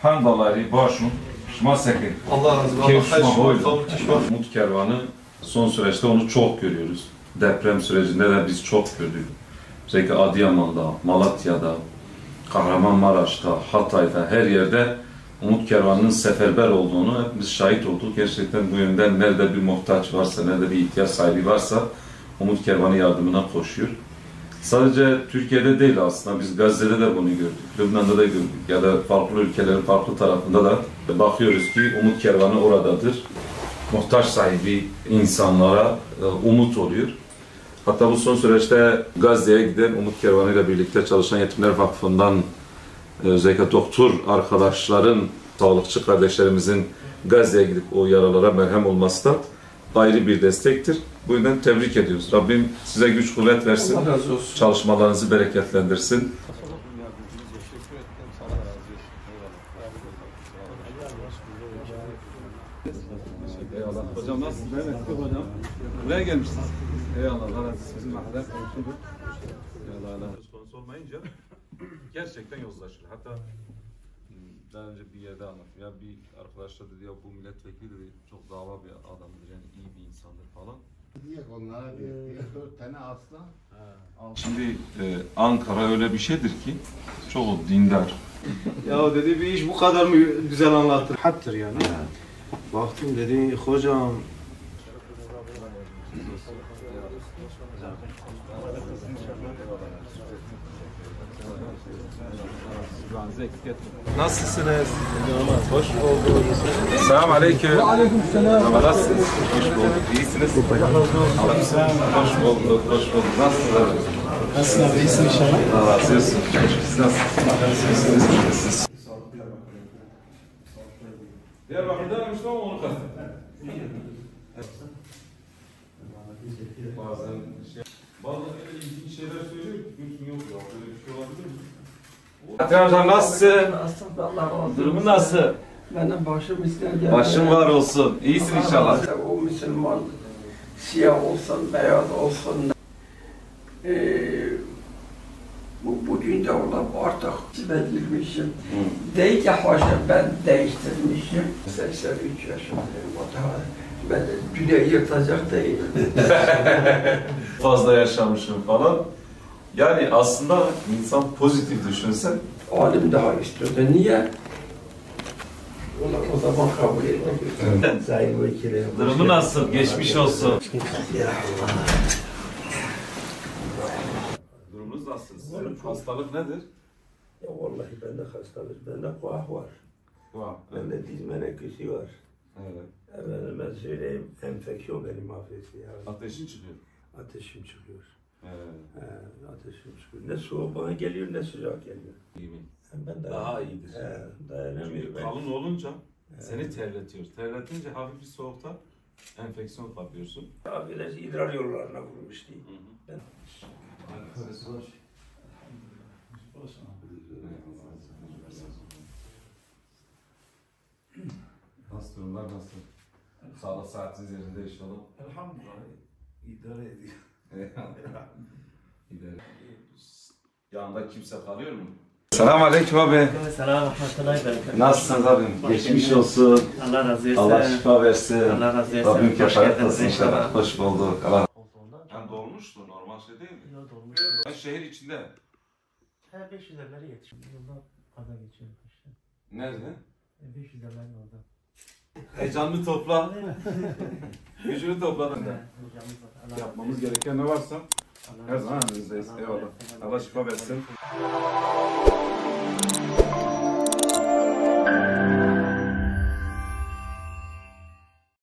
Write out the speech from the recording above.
Handalari başım, şmaseke. Allah razı olsun. Umut Kervanı son süreçte onu çok görüyoruz. Deprem sürecinde de biz çok gördük. Özellikle Adıyaman'da, Malatya'da, Kahramanmaraş'ta, Hatay'da her yerde Umut Kervanı'nın seferber olduğunu hepimiz şahit olduk. Gerçekten bu yönden nerede bir muhtaç varsa, nerede bir ihtiyaç sahibi varsa Umut Kervanı yardımına koşuyor. Sadece Türkiye'de değil aslında, biz Gazze'de de bunu gördük, Lübnan'da da gördük ya da farklı ülkelerin farklı tarafında da bakıyoruz ki Umut Kervanı oradadır. Muhtaç sahibi insanlara umut oluyor. Hatta bu son süreçte Gazze'ye giden Umut Kervanı ile birlikte çalışan Yetimler Vakfı'ndan özellikle doktor arkadaşların, sağlıkçı kardeşlerimizin Gazze'ye gidip o yaralara merhem olması da ayrı bir destektir. Bu yüzden tebrik ediyoruz. Rabbim size güç kuvvet versin. Allah razı olsun. Çalışmalarınızı bereketlendirsin. Eyvallah. Hocam nasılsınız? Evet, hocam. Buraya gelmişsiniz. Eyvallah. Allah razı olsun. Bizim mahallem komşudur. Eyvallah. Söz konusu olmayınca gerçekten yozlaşır. Hatta daha önce bir yerde anlattım. Ya bir arkadaşlar dedi ya bu milletvekili dedi çok dava bir adamdır yani iyi bir insandır falan. Onlara bir 4 tane aslan. Şimdi Ankara öyle bir şeydir ki çok dindar. Ya dedi bir iş bu kadar mı güzel anlattır? Hattır yani. Baktım dedi hocam. Nasılsınız? Hoş bulduk. Selamun aleyküm. Aleykümselam. Nasılsınız? Hoş bulduk. İyisiniz? Hoş bulduk. Hoş bulduk. Nasılsınız? Nasılsın? İyisin inşallah. Allah razı olsun. Siz nasılsınız? Diyarbakır'da demiştim ama onu kastettim. Bazen öyle ilginç şeyler söylüyor ki gülsün yok ya. Böyle bir şey olabilir mi? Hatice hocam nasılsın? Durumun nasıl? Benim başım ister. Başın var olsun. İyisin inşallah. O Müslüman siyah olsun, beyaz olsun. Bugün de olan artık çizebilmişim. Değil ki haşa ben değiştirmişim. 83 yaşındayım. O da ben dünya yırtacak değilim. Fazla yaşamışım falan. Yani aslında insan pozitif düşünse Alim daha istiyordu. Niye? O zaman kabul etmek. Sayın Vekilim. durumu nasıl? Geçmiş olsun. Durumunuz nasıl? Sizin hastalık nedir? Ya vallahi bende hastalık, bende kuah var. Var. Bende diz meneküsü var. Evet. Ben söyleyeyim, enfeksiyon beni mahvetti ya. Ateşin çıkıyor. Ateşim çıkıyor. Evet. Ateşim çıkıyor. Ne soğuk bana geliyor, ne sıcak geliyor. İyi mi? Ben Daha iyidir. Dayanamıyorum. Çünkü kalın olunca seni terletiyor. Terletince hafif bir soğukta enfeksiyon kapıyorsun. Abiler idrar yollarına vurmuştu. Ben... Nasıl durumlar nasıl? Sağlık saatiniz yerinde inşallah. Elhamdülillah. İdare ediyor. İdare. Yanında kimse kalıyor mu? Selamun aleyküm abi. Selam, rahmetullahi berekatuhu. Nasılsınız abim? Geçmiş olsun. Allah razı olsun. Allah şifa versin. Allah razı olsun. Rabbim Hoş kefaret geldiniz olsun inşallah. inşallah. Hoş bulduk. Allah. Yani dolmuştu, normal şey değil mi? Yok dolmuş. Ben şehir içinde. Her 500 evleri yetişiyor. Yolda kaza geçiyor işte. Nerede? 500 evler yolda. Heyecanlı topla. Gücünü topla. Hocamız var. Allah Yapmamız gereken ne varsa Allah her razı zaman olsun. önünüzdeyiz. Allah Eyvallah. razı olsun. Allah şifa versin.